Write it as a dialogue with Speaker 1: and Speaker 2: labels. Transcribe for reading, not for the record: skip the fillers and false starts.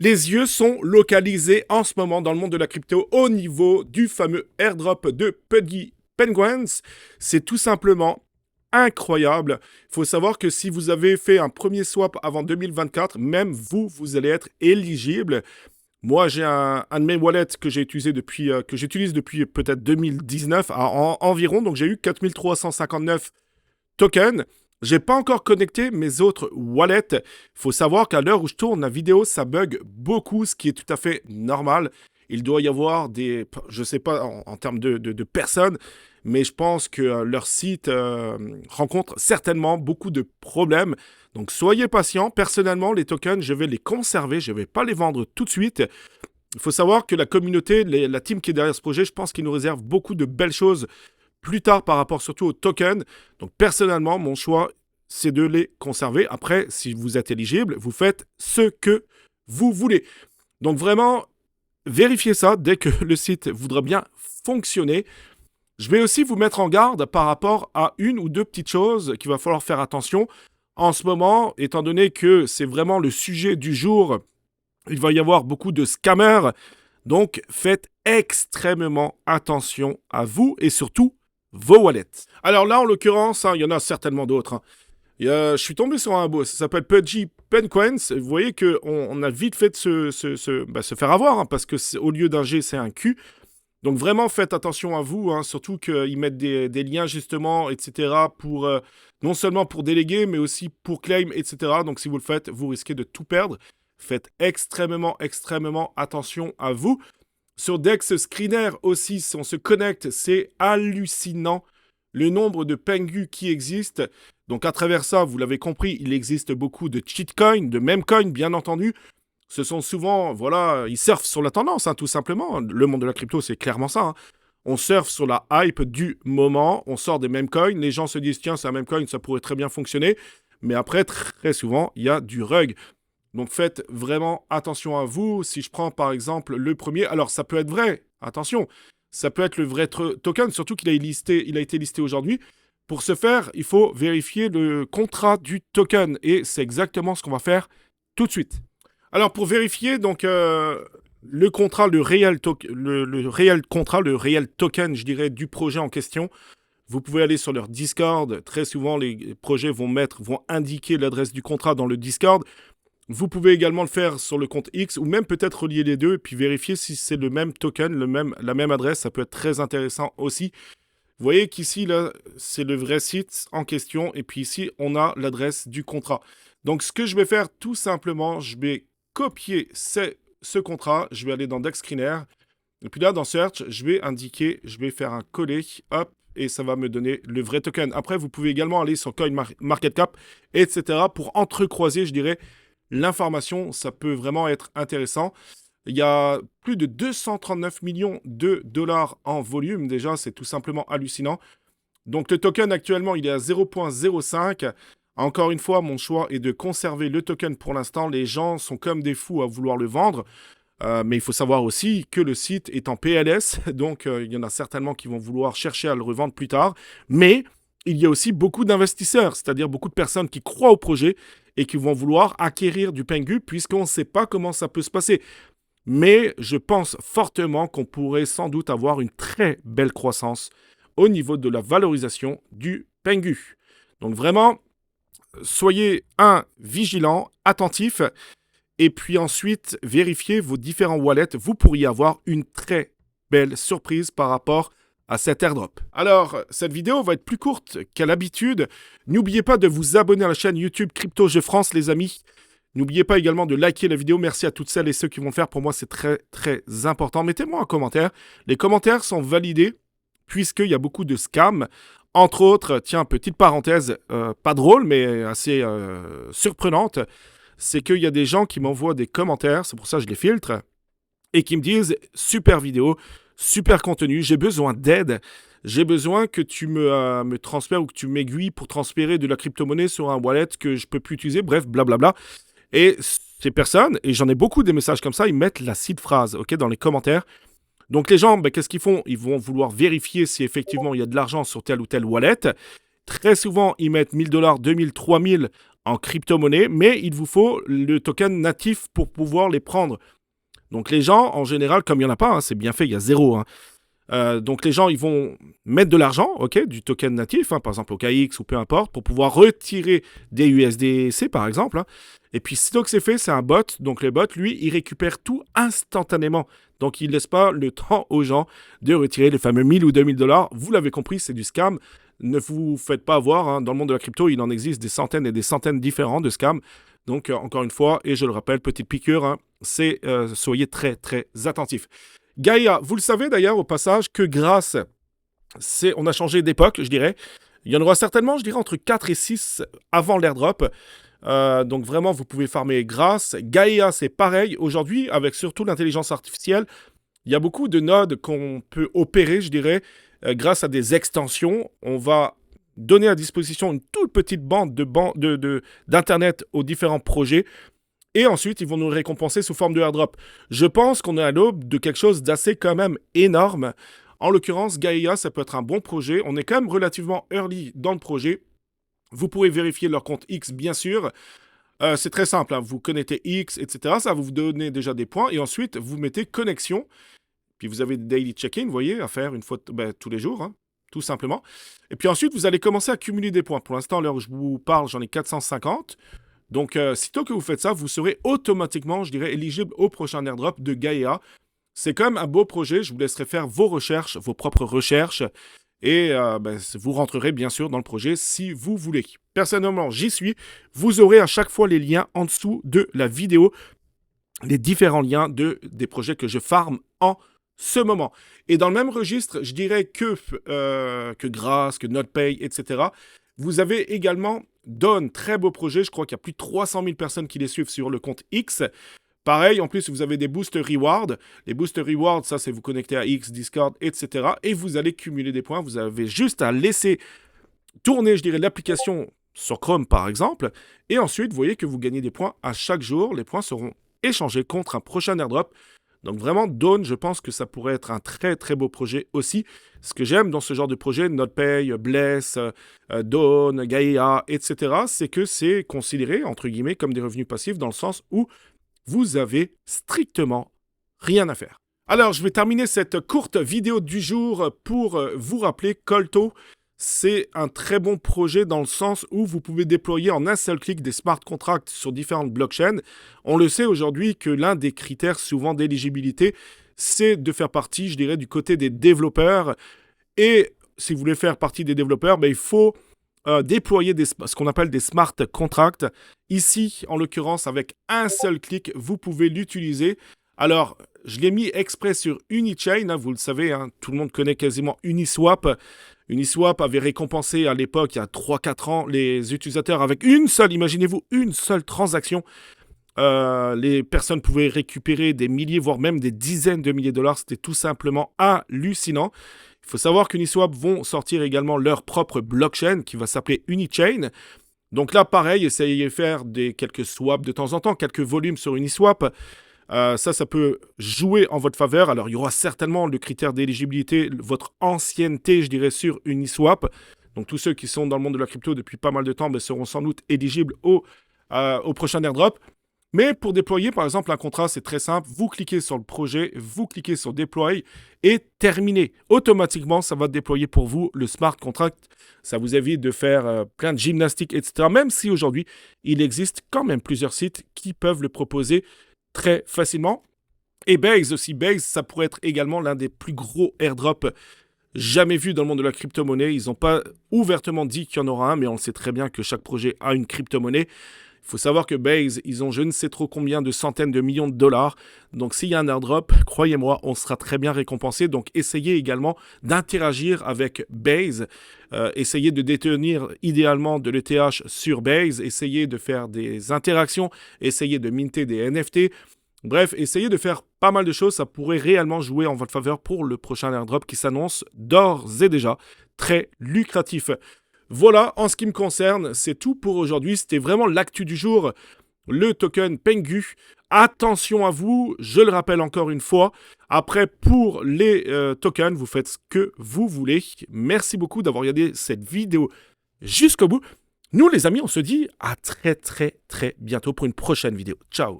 Speaker 1: Les yeux sont localisés en ce moment dans le monde de la crypto au niveau du fameux airdrop de Pudgy Penguins. C'est tout simplement incroyable. Il faut savoir que si vous avez fait un premier swap avant 2024, même vous, vous allez être éligible. Moi, j'ai un de mes wallets que que j'utilise depuis peut-être 2019 environ. Donc, j'ai eu 4359 tokens. J'ai pas encore connecté mes autres wallets. Il faut savoir qu'à l'heure où je tourne la vidéo, ça bug beaucoup, ce qui est tout à fait normal. Il doit y avoir je sais pas en termes de personnes, mais je pense que leur site rencontre certainement beaucoup de problèmes. Donc soyez patients. Personnellement, les tokens, je vais les conserver, je ne vais pas les vendre tout de suite. Il faut savoir que la communauté, la team qui est derrière ce projet, je pense qu'ils nous réservent beaucoup de belles choses plus tard par rapport surtout aux tokens. Donc personnellement, mon choix, c'est de les conserver. Après, si vous êtes éligible, vous faites ce que vous voulez. Donc vraiment, vérifiez ça dès que le site voudra bien fonctionner. Je vais aussi vous mettre en garde par rapport à une ou deux petites choses qu'il va falloir faire attention. En ce moment, étant donné que c'est vraiment le sujet du jour, il va y avoir beaucoup de scammers. Donc, faites extrêmement attention à vous et surtout vos wallets. Alors là, en l'occurrence, il y en a certainement d'autres. Je suis tombé sur un beau, ça s'appelle Pudgy Penguins. Vous voyez qu'on a vite fait de se faire avoir, parce que au lieu d'un G, c'est un Q. Donc vraiment, faites attention à vous, surtout qu'ils mettent des liens justement, etc. pour non seulement pour déléguer, mais aussi pour claim, etc. Donc si vous le faites, vous risquez de tout perdre. Faites extrêmement, extrêmement attention à vous. Sur Dex Screener aussi, si on se connecte, c'est hallucinant le nombre de pengus qui existent. Donc à travers ça, vous l'avez compris, il existe beaucoup de cheat coins, de meme coins, bien entendu. Ce sont souvent, voilà, ils surfent sur la tendance, tout simplement. Le monde de la crypto, c'est clairement ça. On surfe sur la hype du moment, on sort des meme coins, les gens se disent, tiens, c'est un meme coin, ça pourrait très bien fonctionner. Mais après, très souvent, il y a du rug. Donc faites vraiment attention à vous. Si je prends par exemple le premier, alors ça peut être vrai, attention, ça peut être le vrai token, surtout qu'il a été listé aujourd'hui. Pour ce faire, il faut vérifier le contrat du token et c'est exactement ce qu'on va faire tout de suite. Alors pour vérifier donc le contrat, le réel contrat, le réel token, je dirais, du projet en question, vous pouvez aller sur leur Discord. Très souvent, les projets vont indiquer l'adresse du contrat dans le Discord. Vous pouvez également le faire sur le compte X ou même peut-être relier les deux et puis vérifier si c'est le même token, la même adresse. Ça peut être très intéressant aussi. Vous voyez qu'ici, là, c'est le vrai site en question. Et puis ici, on a l'adresse du contrat. Donc, ce que je vais faire tout simplement, je vais copier ce contrat. Je vais aller dans Dex Screener. Et puis là, dans Search, je vais faire un coller. Hop. Et ça va me donner le vrai token. Après, vous pouvez également aller sur CoinMarketCap, etc. pour entrecroiser, je dirais, l'information. Ça peut vraiment être intéressant. Il y a plus de 239 millions de dollars en volume. Déjà, c'est tout simplement hallucinant. Donc, le token, actuellement, il est à 0,05. Encore une fois, mon choix est de conserver le token pour l'instant. Les gens sont comme des fous à vouloir le vendre. Mais il faut savoir aussi que le site est en PLS. Donc, il y en a certainement qui vont vouloir chercher à le revendre plus tard. Mais il y a aussi beaucoup d'investisseurs, c'est-à-dire beaucoup de personnes qui croient au projet et qui vont vouloir acquérir du Pengu puisqu'on ne sait pas comment ça peut se passer. Mais je pense fortement qu'on pourrait sans doute avoir une très belle croissance au niveau de la valorisation du Pengu. Donc vraiment, soyez vigilants, attentifs, et puis ensuite, vérifiez vos différents wallets. Vous pourriez avoir une très belle surprise par rapport à cet airdrop. Alors, cette vidéo va être plus courte qu'à l'habitude. N'oubliez pas de vous abonner à la chaîne YouTube Crypto Jeux France, les amis. N'oubliez pas également de liker la vidéo. Merci à toutes celles et ceux qui vont le faire. Pour moi, c'est très, très important. Mettez-moi un commentaire. Les commentaires sont validés puisqu'il y a beaucoup de scams. Entre autres, tiens, petite parenthèse, pas drôle, mais assez surprenante, c'est qu'il y a des gens qui m'envoient des commentaires, c'est pour ça que je les filtre, et qui me disent « Super vidéo, super contenu, j'ai besoin d'aide. J'ai besoin que tu me transfères ou que tu m'aiguilles pour transférer de la crypto-monnaie sur un wallet que je ne peux plus utiliser. » Bref, blablabla. Et ces personnes, et j'en ai beaucoup des messages comme ça, ils mettent la seed phrase, dans les commentaires. Donc les gens, qu'est-ce qu'ils font? Ils vont vouloir vérifier si effectivement il y a de l'argent sur tel ou tel wallet. Très souvent, ils mettent 1000 $, 2000, 3000 en crypto-monnaie, mais il vous faut le token natif pour pouvoir les prendre. Donc les gens, en général, comme il n'y en a pas, hein, c'est bien fait, il y a zéro. Hein. Donc les gens, ils vont mettre de l'argent, ok, du token natif, hein, par exemple au KX ou peu importe, pour pouvoir retirer des USDC par exemple. Hein. Et puis sitôt que c'est fait, c'est un bot. Donc le bot, lui, il récupère tout instantanément. Donc il ne laisse pas le temps aux gens de retirer les fameux 1000 ou 2000 $. Vous l'avez compris, c'est du scam. Ne vous faites pas avoir. Hein. Dans le monde de la crypto, il en existe des centaines et des centaines différents de scams. Donc encore une fois, et je le rappelle, petite piqûre, hein, soyez très très attentifs. Gaïa, vous le savez d'ailleurs au passage que grâce, on a changé d'époque, je dirais. Il y en aura certainement, je dirais, entre 4 et 6 avant l'airdrop. Donc vraiment, vous pouvez farmer grâce. Gaïa, c'est pareil. Aujourd'hui, avec surtout l'intelligence artificielle, il y a beaucoup de nodes qu'on peut opérer, je dirais, grâce à des extensions. On va donner à disposition une toute petite bande d'Internet aux différents projets. Et ensuite, ils vont nous récompenser sous forme de airdrop. Je pense qu'on est à l'aube de quelque chose d'assez quand même énorme. En l'occurrence, Gaïa, ça peut être un bon projet. On est quand même relativement early dans le projet. Vous pourrez vérifier leur compte X, bien sûr. C'est très simple, hein. Vous connectez X, etc. Ça va vous donner déjà des points. Et ensuite, vous mettez connexion. Puis vous avez des daily check-in, vous voyez, à faire une fois tous les jours, hein, tout simplement. Et puis ensuite, vous allez commencer à cumuler des points. Pour l'instant, à l'heure où je vous parle, j'en ai 450. Donc, sitôt que vous faites ça, vous serez automatiquement, je dirais, éligible au prochain airdrop de Gaïa. C'est quand même un beau projet. Je vous laisserai faire vos recherches, vos propres recherches. Et vous rentrerez bien sûr dans le projet si vous voulez. Personnellement, j'y suis. Vous aurez à chaque fois les liens en dessous de la vidéo. Les différents liens des projets que je farm en ce moment. Et dans le même registre, je dirais que Grass, que NotPay, etc., vous avez également Dawn, très beau projet. Je crois qu'il y a plus de 300 000 personnes qui les suivent sur le compte X. Pareil, en plus, vous avez des boost rewards. Les boost rewards, ça, c'est vous connecter à X, Discord, etc. Et vous allez cumuler des points. Vous avez juste à laisser tourner, je dirais, l'application sur Chrome, par exemple. Et ensuite, vous voyez que vous gagnez des points à chaque jour. Les points seront échangés contre un prochain airdrop. Donc vraiment, Dawn, je pense que ça pourrait être un très très beau projet aussi. Ce que j'aime dans ce genre de projet, NotPay, Bless, Dawn, Gaïa, etc., c'est que c'est considéré, entre guillemets, comme des revenus passifs dans le sens où vous avez strictement rien à faire. Alors, je vais terminer cette courte vidéo du jour pour vous rappeler Colto. C'est un très bon projet dans le sens où vous pouvez déployer en un seul clic des smart contracts sur différentes blockchains. On le sait aujourd'hui que l'un des critères souvent d'éligibilité, c'est de faire partie, je dirais, du côté des développeurs. Et si vous voulez faire partie des développeurs, il faut déployer ce qu'on appelle des smart contracts. Ici, en l'occurrence, avec un seul clic, vous pouvez l'utiliser. Alors, je l'ai mis exprès sur Unichain, hein, vous le savez, hein, tout le monde connaît quasiment Uniswap. Uniswap avait récompensé à l'époque, il y a 3-4 ans, les utilisateurs avec imaginez-vous, une seule transaction. Les personnes pouvaient récupérer des milliers, voire même des dizaines de milliers de dollars. C'était tout simplement hallucinant. Il faut savoir qu'Uniswap vont sortir également leur propre blockchain qui va s'appeler Unichain. Donc là, pareil, essayez de faire quelques swaps de temps en temps, quelques volumes sur Uniswap. Ça peut jouer en votre faveur. Alors, il y aura certainement le critère d'éligibilité, votre ancienneté, je dirais, sur Uniswap. Donc, tous ceux qui sont dans le monde de la crypto depuis pas mal de temps seront sans doute éligibles au prochain airdrop. Mais pour déployer, par exemple, un contrat, c'est très simple. Vous cliquez sur le projet, vous cliquez sur Deploy et terminez. Automatiquement, ça va déployer pour vous le smart contract. Ça vous évite de faire plein de gymnastique, etc. Même si aujourd'hui, il existe quand même plusieurs sites qui peuvent le proposer très facilement. Et Base aussi. Base, ça pourrait être également l'un des plus gros airdrops jamais vus dans le monde de la crypto-monnaie. Ils n'ont pas ouvertement dit qu'il y en aura un, mais on le sait très bien que chaque projet a une crypto-monnaie. Il faut savoir que Base, ils ont je ne sais trop combien de centaines de millions de dollars. Donc s'il y a un airdrop, croyez-moi, on sera très bien récompensé. Donc essayez également d'interagir avec Base. Essayez de détenir idéalement de l'ETH sur Base. Essayez de faire des interactions. Essayez de minter des NFT. Bref, essayez de faire pas mal de choses. Ça pourrait réellement jouer en votre faveur pour le prochain airdrop qui s'annonce d'ores et déjà très lucratif. Voilà, en ce qui me concerne, c'est tout pour aujourd'hui. C'était vraiment l'actu du jour, le token Pengu. Attention à vous, je le rappelle encore une fois. Après, pour les tokens, vous faites ce que vous voulez. Merci beaucoup d'avoir regardé cette vidéo jusqu'au bout. Nous les amis, on se dit à très très très bientôt pour une prochaine vidéo. Ciao.